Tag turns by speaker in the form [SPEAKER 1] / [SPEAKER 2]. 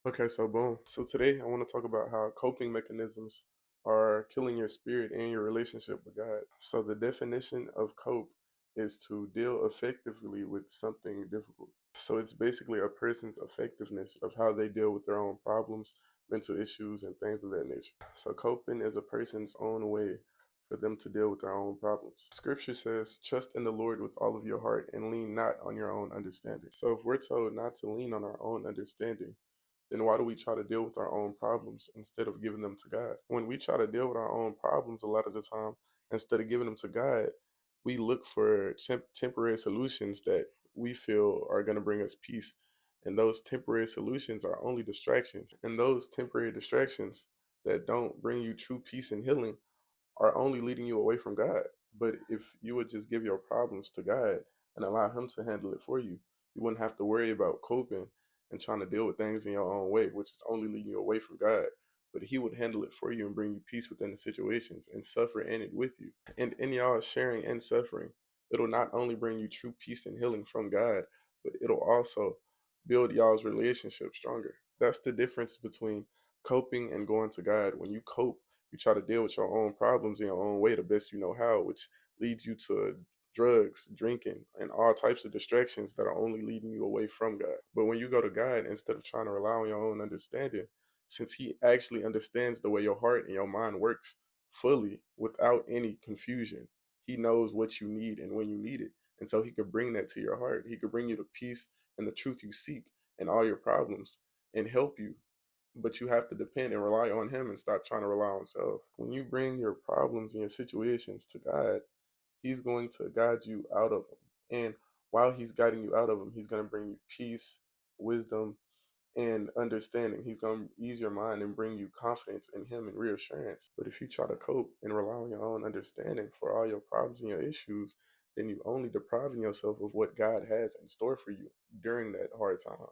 [SPEAKER 1] Okay, so boom. So today I want to talk about how coping mechanisms are killing your spirit and your relationship with God. So the definition of cope is to deal effectively with something difficult. So it's basically a person's effectiveness of how they deal with their own problems, mental issues, and things of that nature. So coping is a person's own way for them to deal with their own problems. Scripture says, trust in the Lord with all of your heart and lean not on your own understanding. So if we're told not to lean on our own understanding, then why do we try to deal with our own problems instead of giving them to God? When we try to deal with our own problems, a lot of the time, instead of giving them to God, we look for temporary solutions that we feel are going to bring us peace. And those temporary solutions are only distractions. And those temporary distractions that don't bring you true peace and healing are only leading you away from God. But if you would just give your problems to God and allow Him to handle it for you, you wouldn't have to worry about coping and trying to deal with things in your own way, which is only leading you away from God. But He would handle it for you and bring you peace within the situations and suffer in it with you. And in y'all sharing and suffering, it'll not only bring you true peace and healing from God, but it'll also build y'all's relationship stronger. That's the difference between coping and going to God. When you cope, you try to deal with your own problems in your own way the best you know how, which leads you to drugs, drinking, and all types of distractions that are only leading you away from God. But when you go to God, instead of trying to rely on your own understanding, since He actually understands the way your heart and your mind works fully without any confusion, He knows what you need and when you need it. And so He could bring that to your heart. He could bring you the peace and the truth you seek in all your problems and help you, but you have to depend and rely on Him and stop trying to rely on self. When you bring your problems and your situations to God, He's going to guide you out of them. And while He's guiding you out of them, He's going to bring you peace, wisdom, and understanding. He's going to ease your mind and bring you confidence in Him and reassurance. But if you try to cope and rely on your own understanding for all your problems and your issues, then you only depriving yourself of what God has in store for you during that hard time.